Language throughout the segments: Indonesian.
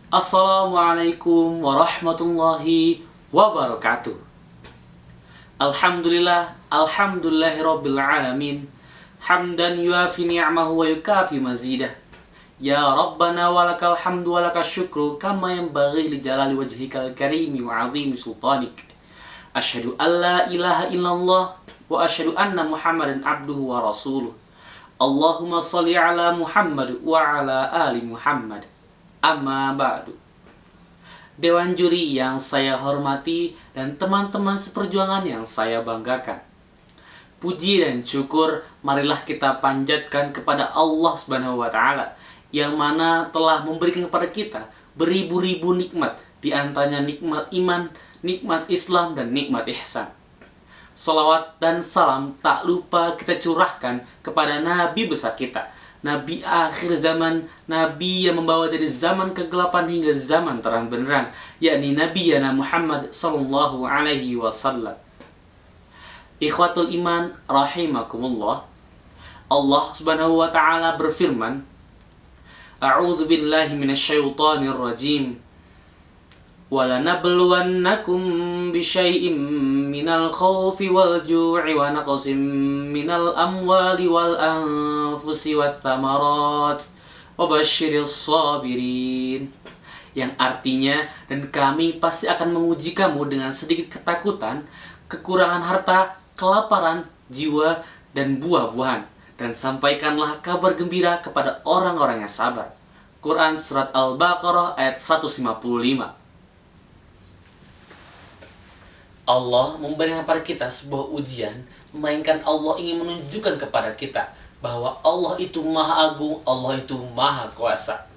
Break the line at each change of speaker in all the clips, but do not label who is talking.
Assalamualaikum warahmatullahi wabarakatuh. Alhamdulillahirabbil alamin. Hamdan yuafi ni'amahu wa yukafi mazidah. Ya Rabbana walakal hamdu walakal syukru kama yanbaghi li jalali wajhikal karimi wa 'azimi sultanik. Asyhadu an la ilaha illallah wa asyhadu anna Muhammadan abduhu wa rasuluh. Allahumma shalli ala Muhammad wa ala ali Muhammad. Amma ba'du. Dewan juri yang saya hormati dan teman-teman seperjuangan yang saya banggakan. Puji dan syukur marilah kita panjatkan kepada Allah Subhanahu wa taala yang mana telah memberikan kepada kita beribu-ribu nikmat, di antaranya nikmat iman, nikmat Islam dan nikmat ihsan. Salawat dan salam tak lupa kita curahkan kepada Nabi besar kita, Nabi akhir zaman, Nabi yang membawa dari zaman kegelapan hingga zaman terang benderang, yakni Nabi Yana Muhammad sallallahu alaihi wasallam. Ikhwatul iman rahimakumullah. Allah Subhanahu wa taala berfirman, A'udzu billahi minasyaitonir rajim. وَلَنَبْلُوَنَّكُمْ بِشَيْءٍ مِّنَ الْخَوْفِ وَالْجُوعِ وَنَقْصٍ مِّنَ الْأَمْوَالِ وَالْأَنفُسِ وَالثَّمَرَاتِ وَبَشِّرِ الصَّابِرِينَ. Yang artinya, dan kami pasti akan menguji kamu dengan sedikit ketakutan, kekurangan harta, kelaparan, jiwa, dan buah-buahan. Dan sampaikanlah kabar gembira kepada orang-orang yang sabar. Quran Surat Al-Baqarah ayat 155. Allah memberikan kepada kita sebuah ujian, melainkan Allah ingin menunjukkan kepada kita bahwa Allah itu maha agung, Allah itu maha kuasa.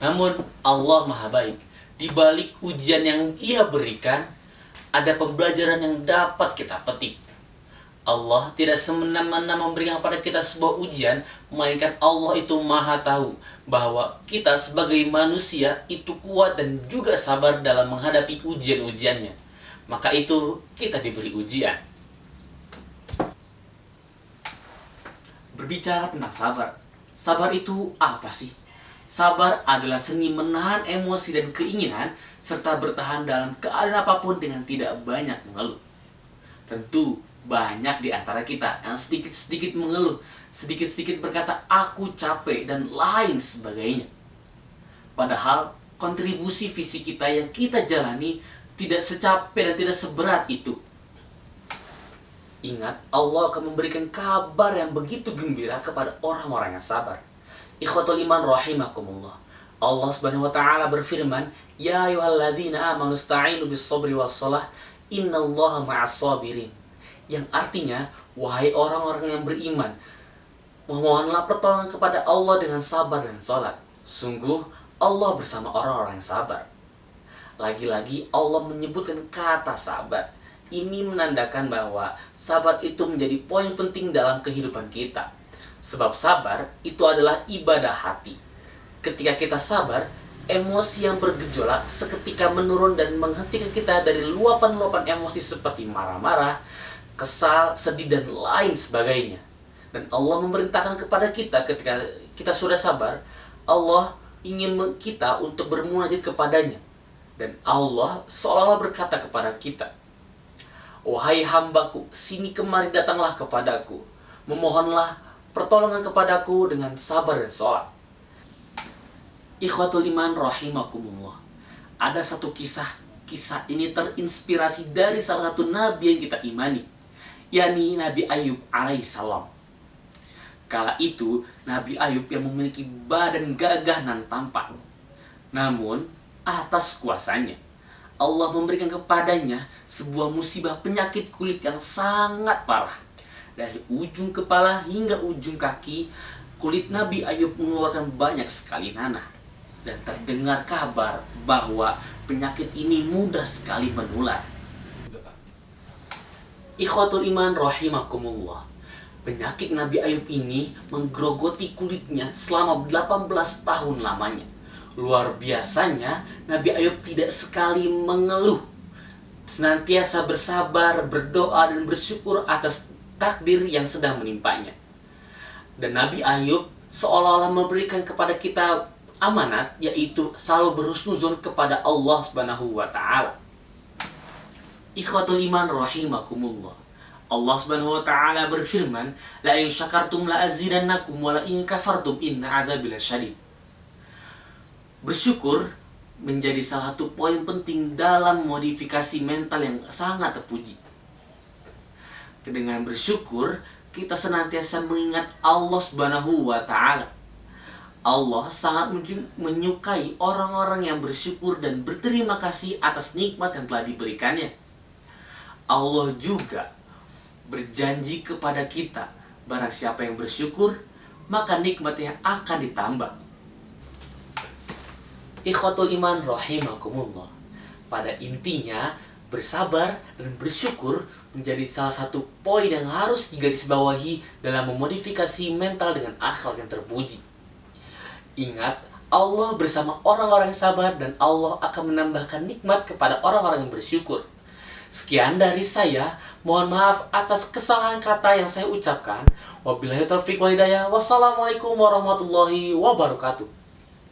Namun Allah maha baik. Di balik ujian yang Ia berikan, ada pembelajaran yang dapat kita petik. Allah tidak semena-mena memberikan kepada kita sebuah ujian, melainkan Allah itu maha tahu bahwa kita sebagai manusia itu kuat dan juga sabar dalam menghadapi ujian-ujiannya. Maka itu kita diberi ujian. Berbicara tentang sabar, sabar itu apa sih? Sabar adalah seni menahan emosi dan keinginan serta bertahan dalam keadaan apapun dengan tidak banyak mengeluh. Tentu banyak di antara kita yang sedikit-sedikit mengeluh, sedikit-sedikit berkata aku capek dan lain sebagainya. Padahal kontribusi visi kita yang kita jalani tidak secapek dan tidak seberat itu. Ingat, Allah akan memberikan kabar yang begitu gembira kepada orang-orang yang sabar. Ikhwatul iman rahimakumullah. Allah Subhanahu wa taala berfirman, Ya ayyuhalladzina amanu ista'inu bis-sabri was-shalah, innallaha ma'as-sabirin. Yang artinya, wahai orang-orang yang beriman, memohonlah pertolongan kepada Allah dengan sabar dan salat. Sungguh Allah bersama orang-orang yang sabar. Lagi-lagi Allah menyebutkan kata sabar. Ini menandakan bahwa sabar itu menjadi poin penting dalam kehidupan kita. Sebab sabar itu adalah ibadah hati. Ketika kita sabar, emosi yang bergejolak seketika menurun dan menghentikan kita dari luapan-luapan emosi seperti marah-marah, kesal, sedih, dan lain sebagainya. Dan Allah memerintahkan kepada kita ketika kita sudah sabar, Allah ingin kita untuk bermunajat kepadanya. Dan Allah seolah-olah berkata kepada kita, Wahai hambaku, sini kemari datanglah kepadaku. Memohonlah pertolongan kepadaku dengan sabar dan sholat. Ikhwatul iman rahimakumullah. Ada satu kisah ini terinspirasi dari salah satu nabi yang kita imani, yakni Nabi Ayub alaihissalam. Kala itu, Nabi Ayub yang memiliki badan gagah dan tampan. Namun, atas kuasanya, Allah memberikan kepadanya sebuah musibah penyakit kulit yang sangat parah. Dari ujung kepala hingga ujung kaki, kulit Nabi Ayub mengeluarkan banyak sekali nanah. Dan terdengar kabar bahwa penyakit ini mudah sekali menular. Ikhwatul iman rahimakumullah. Penyakit Nabi Ayub ini menggerogoti kulitnya selama 18 tahun lamanya. Luar biasanya, Nabi Ayub tidak sekali mengeluh. Senantiasa bersabar, berdoa, dan bersyukur atas takdir yang sedang menimpanya. Dan Nabi Ayub seolah-olah memberikan kepada kita amanat, yaitu selalu berhusnuzon kepada Allah Subhanahu wa taala. Ikhwatul iman rahimakumullah. Allah Subhanahu wa taala berfirman, "La in syakartum la azidannakum wa la in kafartum inna adzabi lasyadid." Bersyukur menjadi salah satu poin penting dalam modifikasi mental yang sangat terpuji. Dengan bersyukur, kita senantiasa mengingat Allah Subhanahu wa taala. Allah sangat menyukai orang-orang yang bersyukur dan berterima kasih atas nikmat yang telah diberikannya. Allah juga berjanji kepada kita, barang siapa yang bersyukur, maka nikmatnya akan ditambah. Ikhwatul iman rahimakumullah. Pada intinya, bersabar dan bersyukur menjadi salah satu poin yang harus digarisbawahi dalam memodifikasi mental dengan akhlak yang terpuji. Ingat, Allah bersama orang-orang yang sabar dan Allah akan menambahkan nikmat kepada orang-orang yang bersyukur. Sekian dari saya, mohon maaf atas kesalahan kata yang saya ucapkan. Wabillahi taufiq wal hidayah. Wassalamualaikum warahmatullahi wabarakatuh.